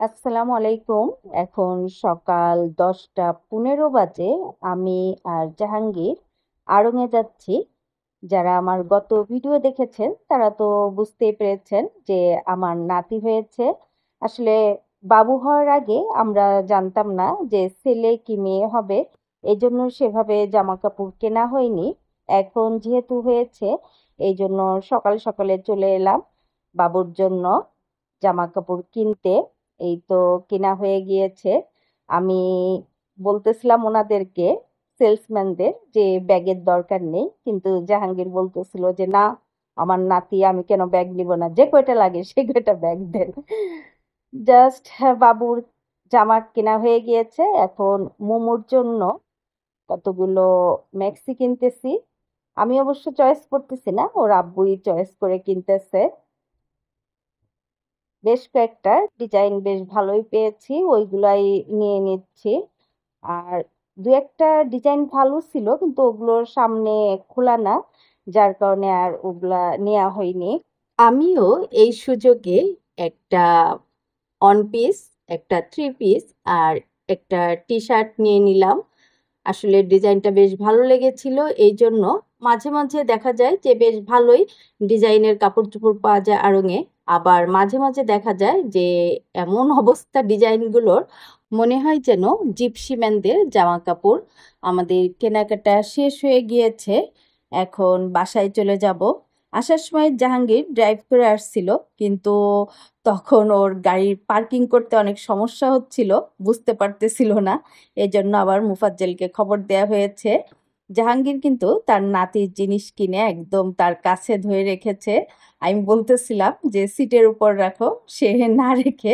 আসসালামু আলাইকুম। এখন সকাল 10টা 15 বাজে। আমি আর জাহাঙ্গীর আড়ং-এ যাচ্ছি। যারা আমার গত ভিডিও দেখেছেন তারা তো বুঝতেই পেরেছেন যে আমার নাতি হয়েছে। আসলে বাবু হওয়ার আগে আমরা জানতাম না যে ছেলে কি মেয়ে হবে, এই জন্য সেভাবে জামা কাপড় কেনা হয়নি। এখন যেহেতু হয়েছে, এই জন্য সকাল সকালে চলে এলাম বাবুর জন্য জামা কাপড় কিনতে। এই তো কেনা হয়ে গিয়েছে। আমি বলতেছিলাম ওনাদেরকে, সেলসম্যানদের, যে ব্যাগের দরকার নেই, কিন্তু জাহাঙ্গীর বলতেছিল যে না, আমার নাতি, আমি কেন ব্যাগ নিব না, যে কয়টা লাগে সে কয়টা ব্যাগ দেন। জাস্ট বাবুর জামা কেনা হয়ে গিয়েছে। এখন মোমোর জন্য কতগুলো ম্যাক্সি কিনতেছি। আমি অবশ্য চয়েস করতেছি না, ওর আব্বুই চয়েস করে কিনতেছে। বেশ কয়েকটা ডিজাইন বেশ ভালোই পেয়েছি, ওইগুলাই নিয়ে নিচ্ছি। আর দু একটা ডিজাইন ভালো ছিল কিন্তু ওগুলোর সামনে খোলা না, যার কারণে আর ওগুলা নেওয়া হয়নি। আমিও এই সুযোগে একটা ওয়ান পিস, একটা থ্রি পিস আর একটা টি শার্ট নিয়ে নিলাম। আসলে ডিজাইনটা বেশ ভালো লেগেছিল, এই জন্য। মাঝে মাঝে দেখা যায় যে বেশ ভালোই ডিজাইনের কাপড় চোপড় পাওয়া যায় আড়ং-এ। আবার মাঝে মাঝে দেখা যায় যে এমন অবস্থা ডিজাইনগুলোর, মনে হয় যেন জিপসিম্যানদের জামা কাপড়। আমাদের কেনাকাটা শেষ হয়ে গিয়েছে, এখন বাসায় চলে যাব। আসার সময় জাহাঙ্গীর ড্রাইভ করে আসছিল, কিন্তু তখন ওর গাড়ির পার্কিং করতে অনেক সমস্যা হচ্ছিল, বুঝতে পারতেছিল না। এই জন্য আবার মুফাজ্জলকে খবর দেয়া হয়েছে। জাহাঙ্গীর কিন্তু তার নাতির জিনিস কিনে একদম তার কাছে ধরে রেখেছে। আমি বলতেছিলাম যে সিটের উপর রাখো, সে না রেখে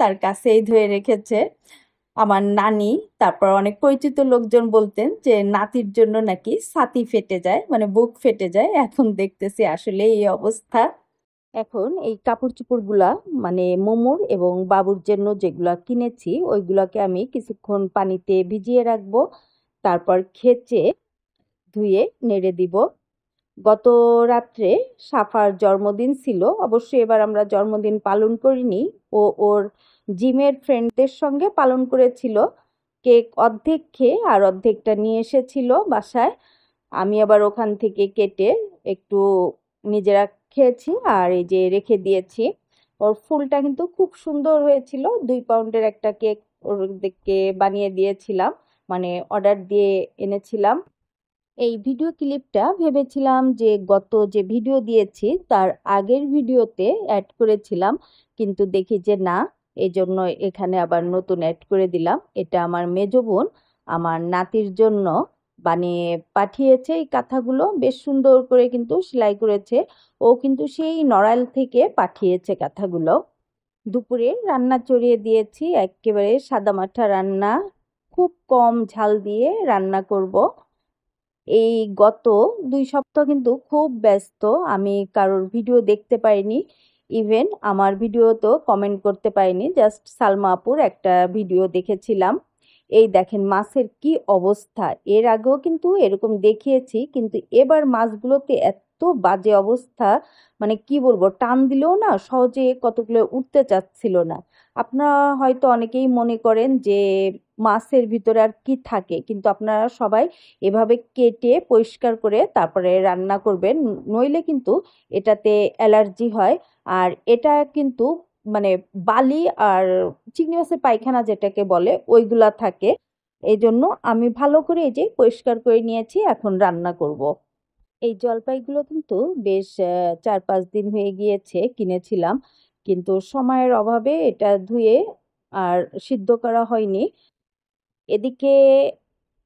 তার কাছেই ধরে রেখেছে। আমার নানি, তারপর অনেক পরিচিত লোকজন বলতেন যে নাতির জন্য নাকি ছাতি ফেটে যায়, মানে বুক ফেটে যায়। এখন দেখতেছি আসলে এই অবস্থা। এখন এই কাপড় চোপড়গুলা, মানে মোমোর এবং বাবুর জন্য যেগুলা কিনেছি, ওইগুলাকে আমি কিছুক্ষণ পানিতে ভিজিয়ে রাখবো। তারপর খেচে ধুয়ে নেড়ে দিব। গত রাত্রে সাফার জন্মদিন ছিল, অবশ্যই এবার আমরা জন্মদিন পালন করিনি। ও ওর জিমের ফ্রেন্ডদের সঙ্গে পালন করেছিল। কেক অর্ধেক খেয়ে আর অর্ধেকটা নিয়ে এসেছিল বাসায়। আমি আবার ওখান থেকে কেটে একটু নিজেরা খেয়েছি, আর এই যে রেখে দিয়েছি। ওর ফুলটা কিন্তু খুব সুন্দর হয়েছিল। 2 পাউন্ডের একটা কেক ওর দিকে বানিয়ে দিয়েছিলাম, মানে অর্ডার দিয়ে এনেছিলাম। এই ভিডিও ক্লিপটা ভেবেছিলাম যে গত যে ভিডিও দিয়েছি তার আগের ভিডিওতে অ্যাড করেছিলাম, কিন্তু দেখি যে না, এই জন্য এখানে আবার নতুন অ্যাড করে দিলাম। এটা আমার মেজো বোন আমার নাতির জন্য বানিয়ে পাঠিয়েছে। এই কাঁথাগুলো বেশ সুন্দর করে কিন্তু সেলাই করেছে। ও কিন্তু সেই নড়াইল থেকে পাঠিয়েছে কাঁথাগুলো। দুপুরে রান্না চড়িয়ে দিয়েছি, একেবারে সাদামাঠা রান্না, খুব কম ঝাল দিয়ে রান্না করব। এই গত 2 সপ্তাহ কিন্তু খুব ব্যস্ত, আমি কারোর ভিডিও দেখতে পাইনি। ইভেন আমার ভিডিও তো কমেন্ট করতে পাইনি, জাস্ট সালমা আপুর একটা ভিডিও দেখেছিলাম। এই দেখেন মাছের কি অবস্থা, এর আগেও কিন্তু এরকম দেখিয়েছি, কিন্তু এবার মাছগুলোতে এত বাজে অবস্থা, মানে কি বলবো, টান দিলেও না সহজে কতগুলো উঠতে চাচ্ছিল না। আপনারা হয়তো অনেকেই মনে করেন যে মাছের ভিতরে আর কি থাকে, কিন্তু আপনারা সবাই এভাবে কেটে পরিষ্কার করে তারপরে রান্না করবেন, নইলে কিন্তু এটাতে অ্যালার্জি হয়। আর এটা কিন্তু মানে বালি আর চিংড়ি মাছের পায়খানা যেটাকে বলে ওইগুলা থাকে। এই জন্য আমি ভালো করে এই যে পরিষ্কার করে নিয়েছি, এখন রান্না করব। এই জলপাইগুলো কিন্তু বেশ 4-5 দিন হয়ে গিয়েছে কিনেছিলাম, কিন্তু সময়ের অভাবে এটা ধুয়ে আর সিদ্ধ করা হয়নি। এদিকে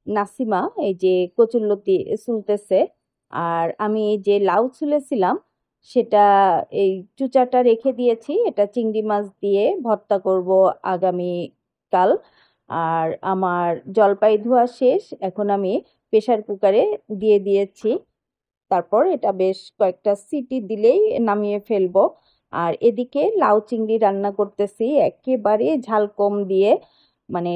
নাসিমা এই যে কচুরলতি ছুলতেছে, আর আমি এই যে লাউ ছুলেছিলাম সেটা, এই চুচাটা রেখে দিয়েছি, এটা চিংড়ি মাছ দিয়ে ভর্তা করব আগামী কাল। আর আমার জলপাই ধোয়া শেষ, এখন আমি প্রেসার কুকারে দিয়ে দিয়েছি। তারপর এটা বেশ কয়েকটা সিটি দিলেই নামিয়ে ফেলবো। আর এদিকে লাউ চিংড়ি রান্না করতেছি একেবারে ঝাল কম দিয়ে, মানে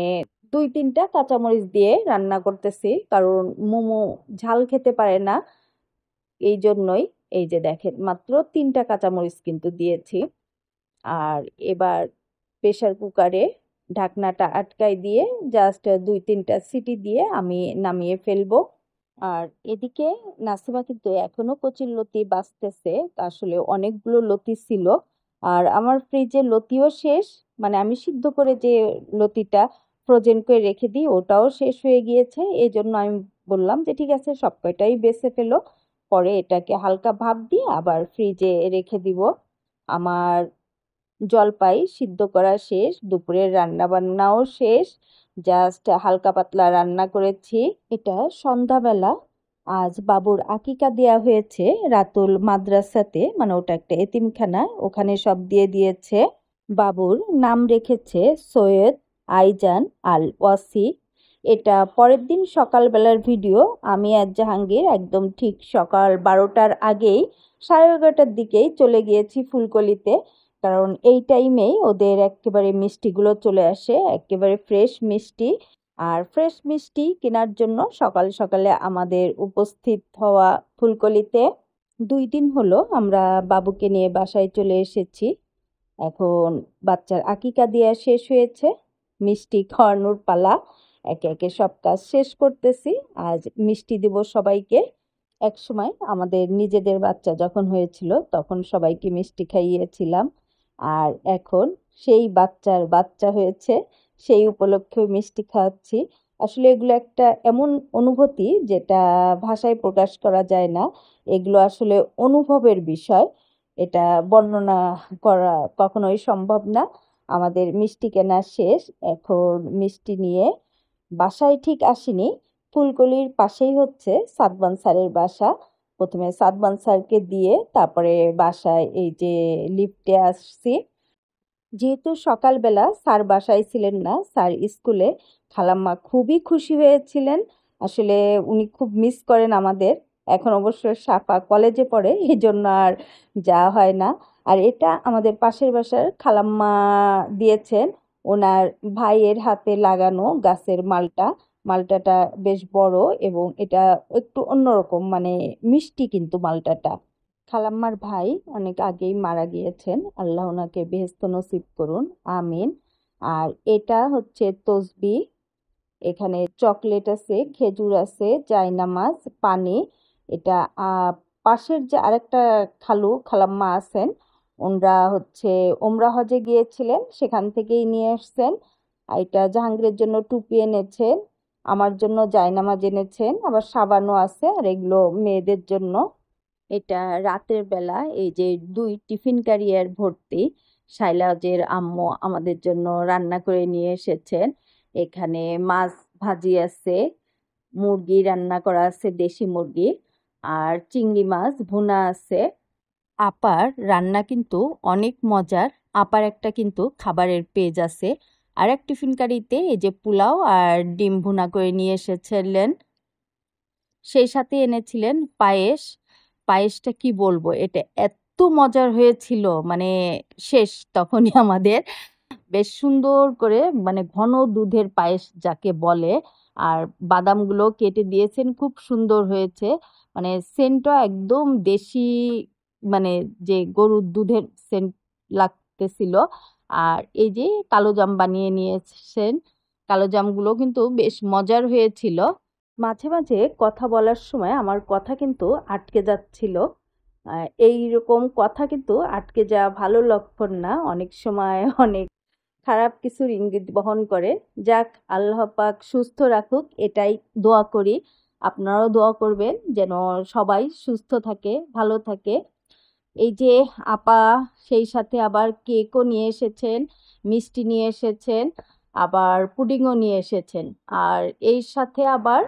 2-3টা কাঁচামরিচ দিয়ে রান্না করতেছি, কারণ মোমো ঝাল খেতে পারে না। এই জন্যই এই যে দেখেন মাত্র 3টা কাঁচামরিচ কিন্তু দিয়েছি। আর এবার প্রেসার কুকারে ঢাকনাটা আটকাই দিয়ে জাস্ট 2-3টা সিটি দিয়ে আমি নামিয়ে ফেলবো। আর এদিকে নাসিমা কিন্তু এখনো কচুর লতি বাছতেছে। আসলে অনেকগুলো লতি ছিল। আর আমার ফ্রিজে লতিও শেষ, মানে আমি সিদ্ধ করে যে লতিটা ফ্রোজেন করে রেখে দিই ওটাও শেষ হয়ে গিয়েছে। এই জন্য আমি বললাম যে ঠিক আছে সব কয়টাই বেছে ফেলো, পরে এটাকে হালকা ভাপ দিয়ে আবার ফ্রিজে রেখে দিব। আমার জলপাই সিদ্ধ করা শেষ, দুপুরের রান্না বান্নাও শেষ, জাস্ট হালকা পাতলা রান্না করেছি। এটা সন্ধ্যাবেলা। আজ বাবুর আকিকা দেয়া হয়েছে রাতুল মাদ্রাসাতে, মানে ওটা একটা এতিমখানা, ওখানে সব দিয়ে দিয়েছে। বাবুর নাম রেখেছে সৈয়দ আইজান আল ওয়াসি। এটা পরের দিন সকালবেলার ভিডিও। আমি আর জাহাঙ্গীর একদম ঠিক সকাল 12টার আগেই 11:30টার দিকেই চলে গিয়েছি ফুলকলিতে, কারণ এই টাইমেই ওদের একেবারে মিষ্টিগুলো চলে আসে, একেবারে ফ্রেশ মিষ্টি। আর ফ্রেশ মিষ্টি কেনার জন্য সকাল সকালে আমাদের উপস্থিত হওয়া ফুলকলিতে। 2 দিন হলো আমরা বাবুকে নিয়ে বাসায় চলে এসেছি। এখন বাচ্চার আকিকা দেয়া শেষ হয়েছে, মিষ্টি খাওয়ানোর পালা। একে একে সব কাজ শেষ করতেছি। আজ মিষ্টি দিব সবাইকে। একসময় আমাদের নিজেদের বাচ্চা যখন হয়েছিল তখন সবাইকে মিষ্টি খাইয়েছিলাম। আর এখন সেই বাচ্চার বাচ্চা হয়েছে, সেই উপলক্ষে মিষ্টি খাওয়াচ্ছি। আসলে এগুলো একটা এমন অনুভূতি যেটা ভাষায় প্রকাশ করা যায় না। এগুলো আসলে অনুভবের বিষয়, এটা বর্ণনা করা কখনোই সম্ভব না। আমাদের মিষ্টি কেনা শেষ, এখন মিষ্টি নিয়ে বাসায় ঠিক আসিনি। ফুলকলির পাশেই হচ্ছে সাদমান স্যারের বাসা। প্রথমে সাদমান স্যারকে দিয়ে তারপরে বাসায় এই যে লিফটে আসছি। যেহেতু সকালবেলা স্যার বাসায় ছিলেন না, স্যার স্কুলে, খালাম্মা খুবই খুশি হয়েছিলেন। আসলে উনি খুব মিস করেন আমাদের। এখন অবশ্য সাফা কলেজে পড়ে, এই জন্য আর যাওয়া হয় না। আর এটা আমাদের পাশের বাসার খালাম্মা দিয়েছেন ওনার ভাইয়ের হাতে লাগানো গাছের মালটা। মালটাটা বেশ বড় এবং এটা একটু অন্যরকম, মানে মিষ্টি কিন্তু মালটাটা। খালাম্মার ভাই অনেক আগেই মারা গিয়েছেন, আল্লাহ ওনাকে বেহেস্ত নসিব করুন, আমিন। আর এটা হচ্ছে তসবি, এখানে চকলেট আছে, খেজুর আছে, জায়নামাজ, পানি। এটা পাশের যে আরেকটা খালাম্মা আছেন, ওনরা হচ্ছে ওমরা হজে গিয়েছিলেন, সেখান থেকেই নিয়ে আসছেন। আর এটা জাহাঙ্গীরের জন্য টুপি এনেছেন, আমার জন্য জায়নামাজ এনেছেন, আবার সাবানও আছে, আর এগুলো মেয়েদের জন্য। এটা রাতের বেলা এই যে 2 টিফিন ক্যারিয়ার ভর্তি শাইলাজের আম্মু আমাদের জন্য রান্না করে নিয়ে এসেছেন। এখানে মাছ ভাজি আছে, মুরগি রান্না করা আছে, দেশি মুরগি, আর চিংড়ি মাছ ভুনা আছে। আপার রান্না কিন্তু অনেক মজার। আপার একটা কিন্তু খাবারের পেজ আছে। আর এক টিফিন কারিতে এই যে পোলাও আর ডিম ভুনা করে নিয়ে এসেছিলেন, সেই সাথে এনেছিলেন পায়েস। পায়েসটা কি বলবো, এটা এত মজার হয়েছিল, মানে শেষ তখনই আমাদের। বেশ সুন্দর করে, মানে ঘন দুধের পায়েস যাকে বলে। আর বাদামগুলো কেটে দিয়েছেন, খুব সুন্দর হয়েছে। মানে সেন্টটা একদম দেশি, মানে যে গরুর দুধের সেন্ট লাগতেছিল। আর এই যে কালো জাম বানিয়ে নিয়েছেন, কালো জামগুলো কিন্তু বেশ মজার হয়েছিল। মাঝে মাঝে কথা বলার সময় আমার কথা কিন্তু আটকে যাচ্ছিল। এই রকম কথা কিন্তু আটকে যাওয়া ভালো লক্ষণ না, অনেক সময় অনেক খারাপ কিছুর ইঙ্গিত বহন করে। যাক, আল্লাহ পাক সুস্থ রাখুক, এটাই দোয়া করি। আপনারাও দোয়া করবেন যেন সবাই সুস্থ থাকে, ভালো থাকে। এই যে আপা সেই সাথে আবার কেকও নিয়ে এসেছেন, মিষ্টি নিয়ে এসেছেন, আবার পুডিংও নিয়ে এসেছেন। আর এই সাথে আবার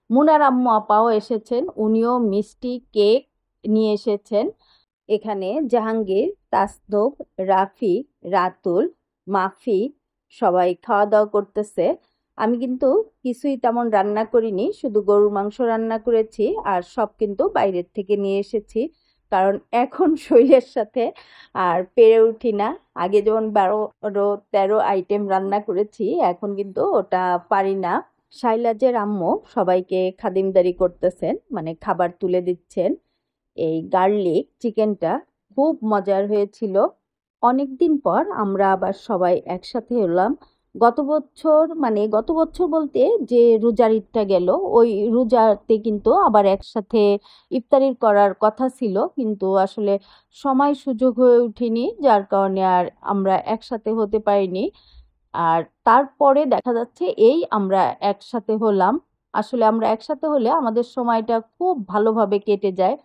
মুনার আম্মু আপাও এসেছেন, উনিও মিষ্টি কেক নিয়ে এসেছেন। এখানে জাহাঙ্গীর, তাসনূব, রাফি, রাতুল, মাফি সবাই খাওয়া দাওয়া করতেছে। আমি কিন্তু কিছুই তেমন রান্না করিনি, শুধু গরুর মাংস রান্না করেছি, আর সব কিন্তু বাইরের থেকে নিয়ে এসেছি। কারণ এখন শরীরের সাথে আর পেরে উঠি না। আগে যেমন 12-13 আইটেম রান্না করেছি, এখন কিন্তু ওটা পারি না। শাইলাজের আম্মু সবাইকে খাদিমদারি করতেছেন, মানে খাবার তুলে দিচ্ছেন। এই গার্লিক চিকেনটা খুব মজার হয়েছিল। অনেকদিন পর আমরা আবার সবাই একসাথে হলাম। গত বছর বলতে যে রোজার ঈদটা গেল, ওই রোজাতে কিন্তু আবার একসাথে ইফতারির করার কথা ছিল, কিন্তু আসলে সময় সুযোগ হয়ে ওঠেনি, যার কারণে আর আমরা একসাথে হতে পারিনি। আর তারপরে দেখা যাচ্ছে এই আমরা একসাথে হলাম। আসলে আমরা একসাথে হলে আমাদের সময়টা খুব ভালোভাবে কেটে যায়,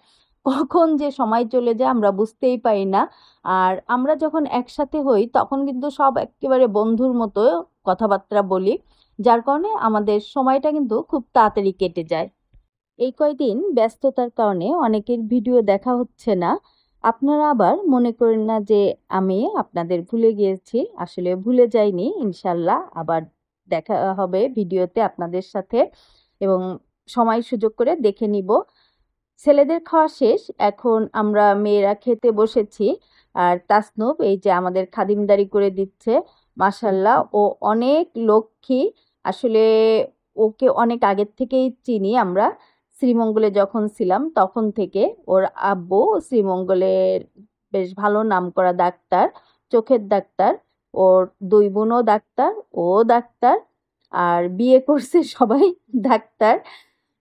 কখন যে সময় চলে যায় আমরা বুঝতেই পারি না। আর আমরা যখন একসাথে হই তখন কিন্তু সব একেবারে বন্ধুর মতো কথাবার্তা বলি, যার কারণে আমাদের সময়টা কিন্তু খুব তাড়াতাড়ি কেটে যায়। এই কয়দিন ব্যস্ততার কারণে অনেকের ভিডিও দেখা হচ্ছে না। আপনারা আবার মনে করেন না যে আমি আপনাদের ভুলে গিয়েছি, আসলে ভুলে যাইনি। ইনশাল্লাহ আবার দেখা হবে ভিডিওতে আপনাদের সাথে, এবং সময় সুযোগ করে দেখে নিব। ছেলেদের খাওয়া শেষ, এখন আমরা মেয়েরা খেতে বসেছি। আর তাসনুব এই যে আমাদের খাদিমদারি করে দিচ্ছে। মাশাল্লাহ, ও অনেক লক্ষ্মী। আসলে ওকে অনেক আগের থেকেই চিনি আমরা, শ্রীমঙ্গলে যখন ছিলাম তখন থেকে। ওর আব্বু শ্রীমঙ্গলের বেশ ভালো নামকরা ডাক্তার, চোখের ডাক্তার। ওর দুই বোনও ডাক্তার, ও ডাক্তার, আর বিয়ে করছে সবাই ডাক্তার।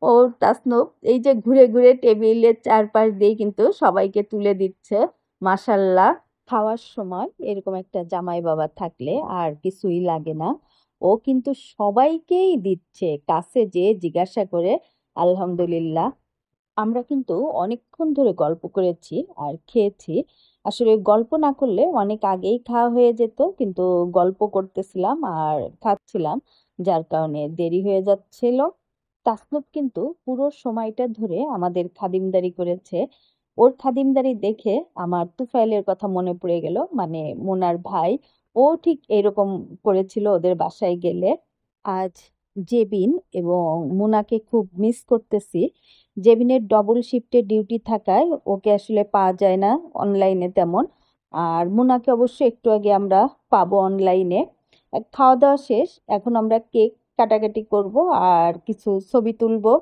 ও তাসনুব এই যে ঘুরে ঘুরে টেবিলের চারপাশ দিয়ে কিন্তু সবাইকে তুলে দিচ্ছে। মাশাল্লাহ, খাওয়ার সময় এরকম একটা জামাই বাবা থাকলে আর কিছুই লাগে না। ও কিন্তু সবাইকেই দিচ্ছে, কাছে যে জিজ্ঞাসা করে। আলহামদুলিল্লাহ। আমরা কিন্তু অনেকক্ষণ ধরে গল্প করেছি আর খেয়েছি। আসলে গল্প না করলে অনেক আগেই খাওয়া হয়ে যেত, কিন্তু গল্প করতেছিলাম আর খাচ্ছিলাম, যার কারণে দেরি হয়ে যাচ্ছিল। তাসনুব কিন্তু পুরো সময়টা ধরে আমাদের খাদিমদারি করেছে। ওর খাদিমদারি দেখে আমার তুফাইলের কথা মনে পড়ে গেল, মানে মোনার ভাই। ও ঠিক এরকম করেছিল ওদের বাসায় গেলে। আজ জেবিন এবং মোনাকে খুব মিস করতেছি। জেবিনের ডবল শিফটে ডিউটি থাকায় ওকে আসলে পাওয়া যায় না অনলাইনে তেমন। আর মোনাকে অবশ্য একটু আগে আমরা পাবো অনলাইনে। খাওয়া দাওয়া শেষ, এখন আমরা কেক কাটাকাটি করব আর কিছু ছবি তুলবো,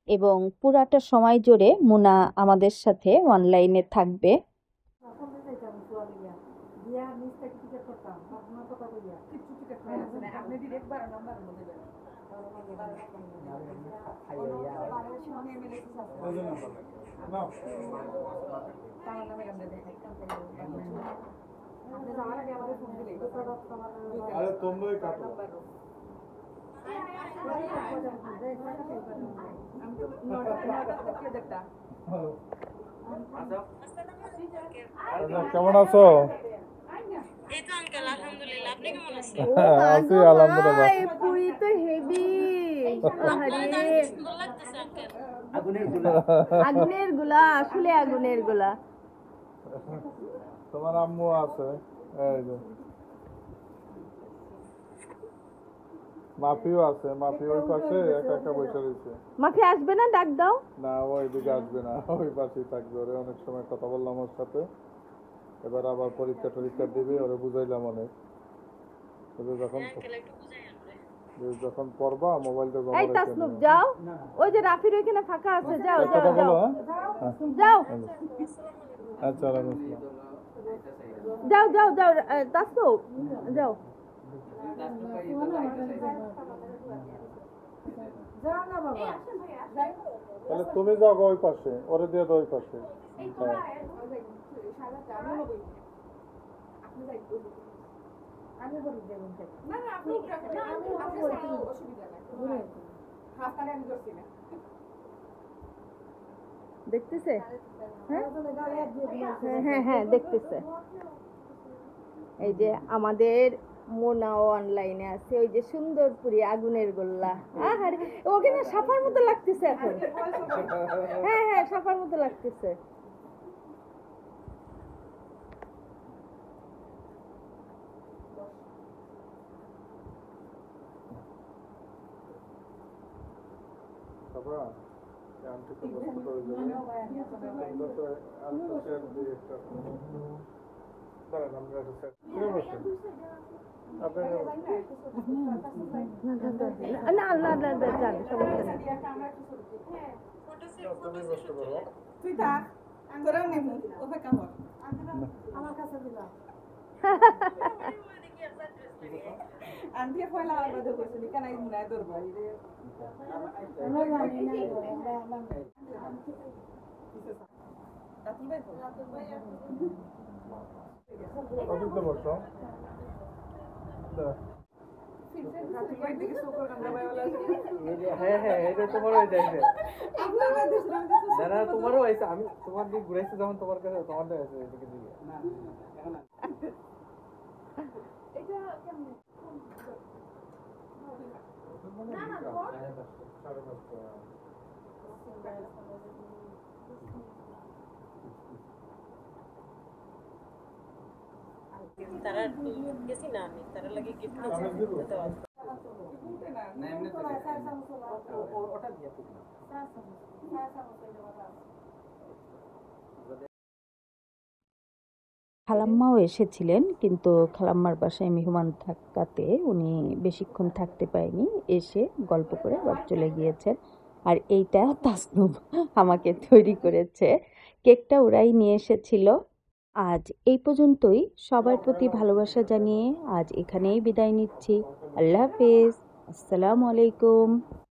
এবং পুরাটা সময় জুড়ে মোনা আমাদের সাথে অনলাইনে থাকবে। আরে তোমরাই কাটো। কেমন আছো? এই তো আঙ্কেল, আলহামদুলিল্লাহ। আপনি কেমন আছেন? আছি আলহামদুলিল্লাহ। পুরি তো হেভি। আপনার তো অনেক সুন্দর লাগতেছে আঙ্কেল। আগুনের গুলা, আসলে আগুনের গুলা। তোমার আম্মু আছে, এই যে মাফিও আছে, মাফি ওই পাশে একা একা বসে রয়েছে। মাফি আসবে না, ডাক দাও। না, ওই দিকে আসবে না, ওই পাশেই থাকবে। ওরে অনেক সময় কথা বললাম ওর সাথে, এবার আবার পরীক্ষা টরীক্ষা দিবে, ওরে বুঝাইলাম অনেক। যখন আঙ্কেল একটু বুঝাই আনবে। যখন পড়বা মোবাইলটা এই জমা রেখে তাসনুব দিবে। যাও, ওই যে রাফির ওইখানে ফাঁকা আছে, যাও যাও কথা যাও বলো, হ্যাঁ? যাও আচ্ছা, ওয়ালাইকুম আসসালাম। যাও যাও যাও তাসনুব যাও। তাহলে তুমি যাও ওই পাশে, ওরে দিয়ে দাও ওই পাশে। হ্যাঁ। দেখতেছে? হ্যাঁ হ্যাঁ হ্যাঁ দেখতেছে। এই যে আমাদের মোনাও অনলাইনে আছে, ওই যে সুন্দরপুরি আগুনের গোল্লা। আহারে, ওকে না সাফার মতো লাগতেছে এখন। হ্যাঁ হ্যাঁ সাফার মতো লাগতেছে। তারপর আন্টি তো বসতে পারে যাবে। আমরা তো আলটা শেয়ার দিই একটা। দাঁড়ান, আমরা একটা শেয়ার করে বসে। আপনি না না না না যান, সমস্যা নেই। তুমি বসতে পারো। তুই থাক, তোরাও নেবো, অপেক্ষা কর। আমার কাছে দিলাম। Antia fue la hora de que se canal de dorbo. অফিসে বসো হ্যাঁ হ্যাঁ এটা তোমারও হয়েছে না না তোমারও হয়েছে আমি তোমার দিকে ঘুরাইছি যখন তোমার কাছে তোমারটা হয়েছে এদিকে দিকে তারা গেছি না আমি তারা লাগে গিফট খালাম্মাও এসেছিলেন কিন্তু খালাম্মার বাসায় মেহমান থাকাতে উনি বেশিক্ষণ থাকতে পারেনি, এসে গল্প করে আবার চলে গিয়েছেন। আর এইটা তাসনুম আমাকে তৈরি করেছে, কেকটা ওরাই নিয়ে এসেছিল। আজ এই পর্যন্তই, সবার প্রতি ভালোবাসা জানিয়ে আজ এখানেই বিদায় নিচ্ছি। আল্লাহ হাফেজ, আসসালামু আলাইকুম।